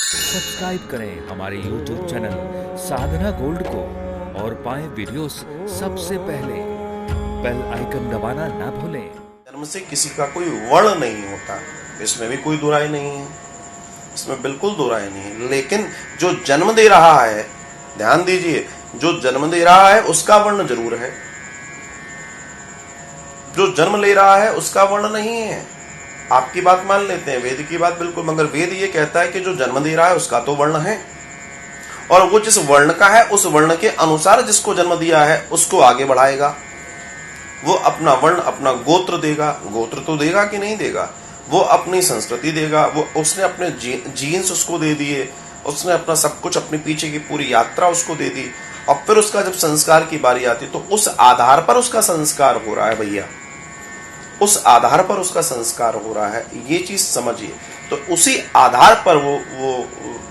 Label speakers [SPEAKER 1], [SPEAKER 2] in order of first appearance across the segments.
[SPEAKER 1] Subscribe करें हमारे YouTube channel साधना gold को और पाएं वीडियोस सबसे पहले। बेल आइकन दबाना ना भूलें।
[SPEAKER 2] जन्म से किसी का कोई वर्ण नहीं होता, इसमें भी कोई दुराई नहीं है, इसमें बिल्कुल दुराई नहीं है। लेकिन जो जन्म दे रहा है, ध्यान दीजिए, जो जन्म दे रहा है उसका वर्ण जरूर है, जो जन्म ले रहा है उसका वर्ण नहीं है। आपकी बात मान लेते हैं, वेद की बात बिल्कुल, मगर वेद ये कहता है कि जो जन्म दे रहा है उसका तो वर्ण है, और वो जिस वर्ण का है उस वर्ण के अनुसार जिसको जन्म दिया है उसको आगे बढ़ाएगा। वो अपना वर्ण, अपना गोत्र देगा, गोत्र तो देगा कि नहीं देगा, वो अपनी संस्कृति देगा, वो उसने अपने जीन्स उसको दे दिए, उसने अपना सब कुछ, अपने पीछे की पूरी यात्रा उसको दे दी, और फिर उसका जब संस्कार की बारी आती तो उस आधार पर उसका संस्कार हो रहा है भैया, उस आधार पर उसका संस्कार हो रहा है, ये चीज समझिए। तो उसी आधार पर वो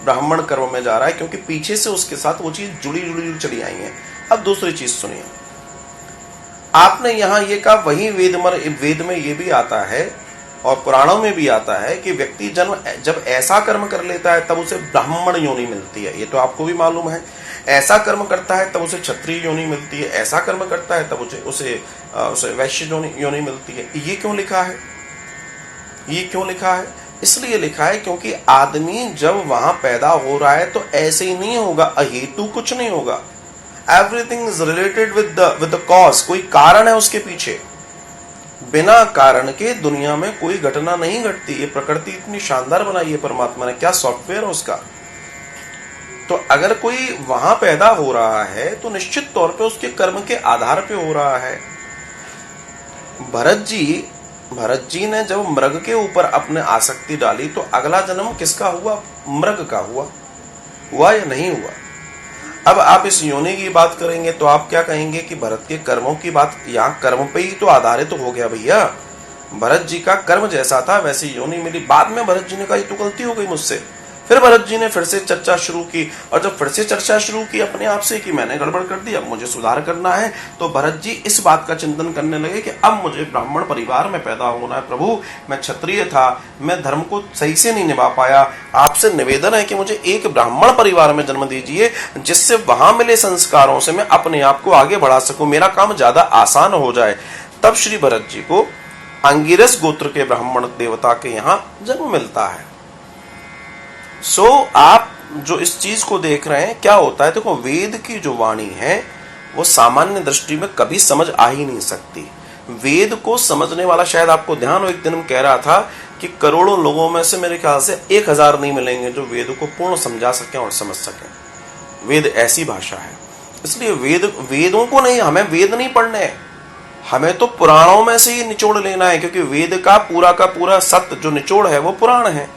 [SPEAKER 2] ब्राह्मण कर्म में जा रहा है, क्योंकि पीछे से उसके साथ वो चीज जुड़ी चली आई है। अब दूसरी चीज सुनिए, आपने यहां ये कहा, वही वेद में ये भी आता है और पुराणों में भी आता है कि व्यक्ति जब ऐसा कर्म कर लेता है तब उसे ब्राह्मण योनि मिलती है। ये तो आपको भी मालूम है। ऐसा कर्म करता है तब उसे क्षत्रिय योनि मिलती है, ऐसा कर्म करता है तब उसे वैश्य योनि मिलती है। ये क्यों लिखा है? ये क्यों लिखा है? इसलिए लिखा है क्योंकि आदमी जब वहां पैदा हो रहा है तो ऐसे ही नहीं होगा, अहेतु कुछ नहीं होगा। Everything is related with the cause, कोई कारण है उसके पीछे। बिना कारण के दुनिया में कोई घटना नहीं घटती। ये प्रकृति इतनी शानदार बनाई है परमात्मा ने, क्या सॉफ्टवेयर है उसका। तो अगर कोई वहां पैदा हो रहा है तो निश्चित तौर पे उसके कर्म के आधार पे हो रहा है। भरत जी ने जब मृग के ऊपर अपने आसक्ति डाली तो अगला जन्म किसका हुआ? मृग का हुआ या नहीं हुआ? अब आप इस योनि की बात करेंगे तो आप क्या कहेंगे कि भरत के कर्मों की बात, यहाँ कर्म पे ही तो आधारित हो गया भैया। भरत जी का कर्म जैसा था वैसी योनि मिली। बाद में भरत जी ने कहा ये तो गलती हो गई मुझसे। फिर भरत जी ने फिर से चर्चा शुरू की, और जब फिर से चर्चा शुरू की अपने आप से कि मैंने गड़बड़ कर दी, अब मुझे सुधार करना है, तो भरत जी इस बात का चिंतन करने लगे कि अब मुझे ब्राह्मण परिवार में पैदा होना है। प्रभु, मैं क्षत्रिय था, मैं धर्म को सही से नहीं निभा पाया, आपसे निवेदन है कि मुझे एक ब्राह्मण परिवार में जन्म दीजिए, जिससे वहां मिले संस्कारों से मैं अपने आप को आगे बढ़ा सकूं, मेरा काम ज्यादा आसान हो जाए। तब श्री भरत जी को अंगिरस गोत्र के ब्राह्मण देवता के यहाँ जन्म मिलता है। आप जो इस चीज को देख रहे हैं, क्या होता है, देखो, वेद की जो वाणी है वो सामान्य दृष्टि में कभी समझ आ ही नहीं सकती। वेद को समझने वाला, शायद आपको ध्यान हो, एक दिन हम कह रहा था कि करोड़ों लोगों में से मेरे ख्याल से 1000 नहीं मिलेंगे जो वेद को पूर्ण समझा सकें और समझ सकें। वेद ऐसी भाषा है, इसलिए वेदों को नहीं, हमें वेद नहीं पढ़ने हैं, हमें तो पुराणों में से ही निचोड़ लेना है, क्योंकि वेद का पूरा सत्य जो निचोड़ है वो पुराण है।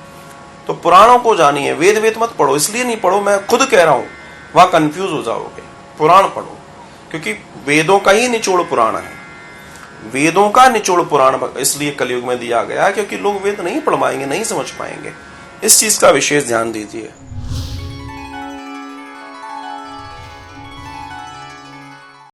[SPEAKER 2] तो पुराणों को जानिए, वेद मत पढ़ो। इसलिए नहीं पढ़ो, मैं खुद कह रहा हूं, वहां कंफ्यूज हो जाओगे। पुराण पढ़ो, क्योंकि वेदों का ही निचोड़ पुराण है। वेदों का निचोड़ पुराण इसलिए कलयुग में दिया गया क्योंकि लोग वेद नहीं पढ़ पाएंगे, नहीं समझ पाएंगे। इस चीज का विशेष ध्यान दीजिए।